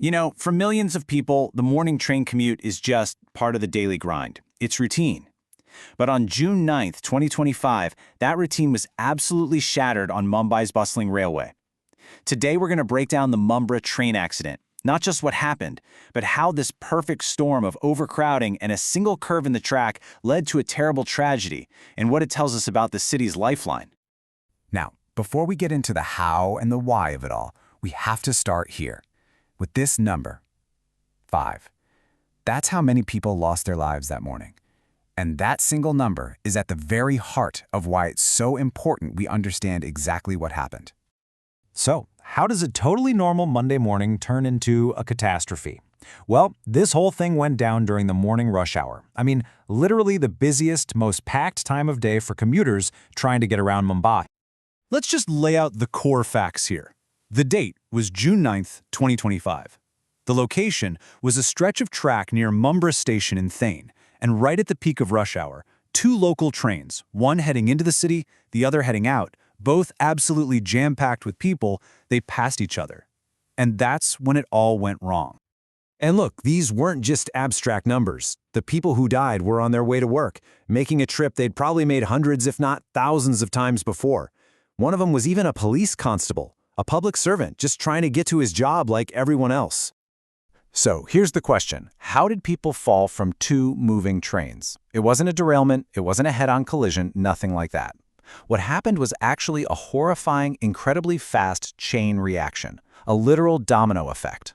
You know, for millions of people, the morning train commute is just part of the daily grind. It's routine. But on June 9th, 2025, that routine was absolutely shattered on Mumbai's bustling railway. Today, we're going to break down the Mumbra train accident. Not just what happened, but how this perfect storm of overcrowding and a single curve in the track led to a terrible tragedy, and what it tells us about the city's lifeline. Now, before we get into the how and the why of it all, we have to start here, with this number, 5. That's how many people lost their lives that morning. And that single number is at the very heart of why it's so important we understand exactly what happened. So, how does a totally normal Monday morning turn into a catastrophe? Well, this whole thing went down during the morning rush hour. I mean, literally the busiest, most packed time of day for commuters trying to get around Mumbai. Let's just lay out the core facts here. The date was June 9th, 2025. The location was a stretch of track near Mumbra station in Thane, and right at the peak of rush hour, two local trains, one heading into the city, the other heading out, both absolutely jam-packed with people, they passed each other. And that's when it all went wrong. And look, these weren't just abstract numbers. The people who died were on their way to work, making a trip they'd probably made hundreds if not thousands of times before. One of them was even a police constable, a public servant just trying to get to his job like everyone else. So here's the question. How did people fall from two moving trains? It wasn't a derailment, it wasn't a head-on collision, nothing like that. What happened was actually a horrifying, incredibly fast chain reaction, a literal domino effect.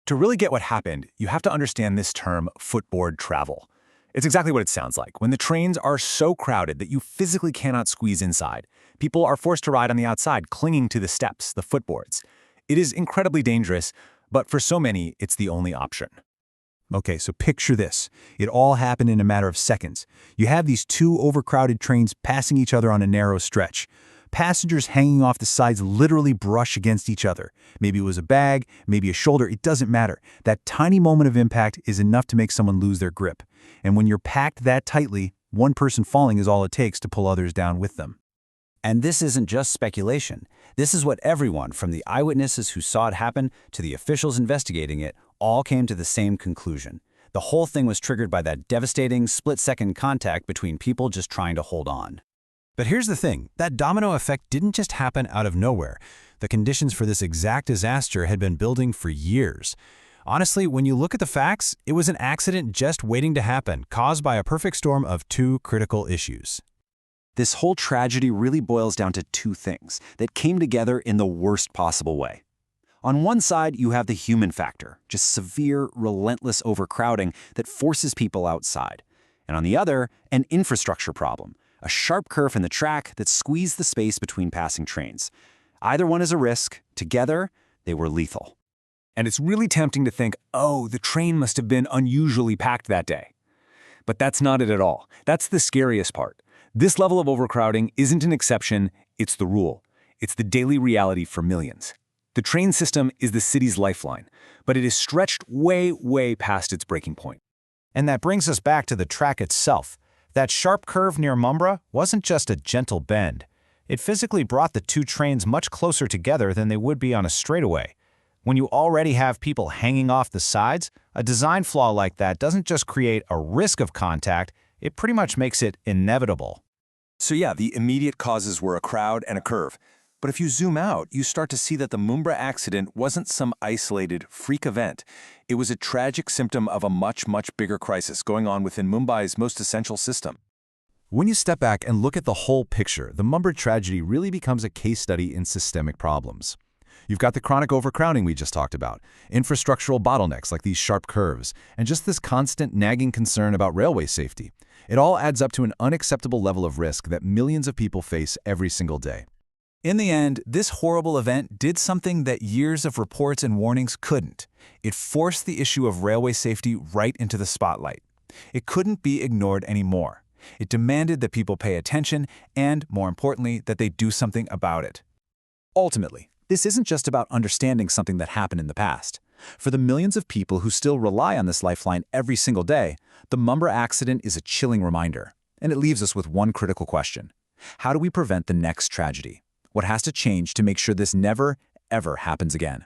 To really get what happened, you have to understand this term footboard travel. It's exactly what it sounds like. When the trains are so crowded that you physically cannot squeeze inside, people are forced to ride on the outside, clinging to the steps, the footboards. It is incredibly dangerous, but for so many, it's the only option. Okay, so picture this. It all happened in a matter of seconds. You have these two overcrowded trains passing each other on a narrow stretch. Passengers hanging off the sides literally brush against each other. Maybe it was a bag, maybe a shoulder, it doesn't matter. That tiny moment of impact is enough to make someone lose their grip. And when you're packed that tightly, one person falling is all it takes to pull others down with them. And this isn't just speculation. This is what everyone, from the eyewitnesses who saw it happen to the officials investigating it, all came to the same conclusion. The whole thing was triggered by that devastating split-second contact between people just trying to hold on. But here's the thing, that domino effect didn't just happen out of nowhere. The conditions for this exact disaster had been building for years. Honestly, when you look at the facts, it was an accident just waiting to happen, caused by a perfect storm of two critical issues. This whole tragedy really boils down to two things that came together in the worst possible way. On one side, you have the human factor, just severe, relentless overcrowding that forces people outside. And on the other, an infrastructure problem, a sharp curve in the track that squeezed the space between passing trains. Either one is a risk. Together, they were lethal. And it's really tempting to think, oh, the train must have been unusually packed that day. But that's not it at all. That's the scariest part. This level of overcrowding isn't an exception, it's the rule. It's the daily reality for millions. The train system is the city's lifeline, but it is stretched way, way past its breaking point. And that brings us back to the track itself. That sharp curve near Mumbra wasn't just a gentle bend. It physically brought the two trains much closer together than they would be on a straightaway. When you already have people hanging off the sides, a design flaw like that doesn't just create a risk of contact, it pretty much makes it inevitable. So yeah, the immediate causes were a crowd and a curve. But if you zoom out, you start to see that the Mumbra accident wasn't some isolated freak event. It was a tragic symptom of a much, much bigger crisis going on within Mumbai's most essential system. When you step back and look at the whole picture, the Mumbra tragedy really becomes a case study in systemic problems. You've got the chronic overcrowding we just talked about, infrastructural bottlenecks like these sharp curves, and just this constant nagging concern about railway safety. It all adds up to an unacceptable level of risk that millions of people face every single day. In the end, this horrible event did something that years of reports and warnings couldn't. It forced the issue of railway safety right into the spotlight. It couldn't be ignored anymore. It demanded that people pay attention and, more importantly, that they do something about it. Ultimately, this isn't just about understanding something that happened in the past. For the millions of people who still rely on this lifeline every single day, the Mumbra accident is a chilling reminder. And it leaves us with one critical question. How do we prevent the next tragedy? What has to change to make sure this never, ever happens again?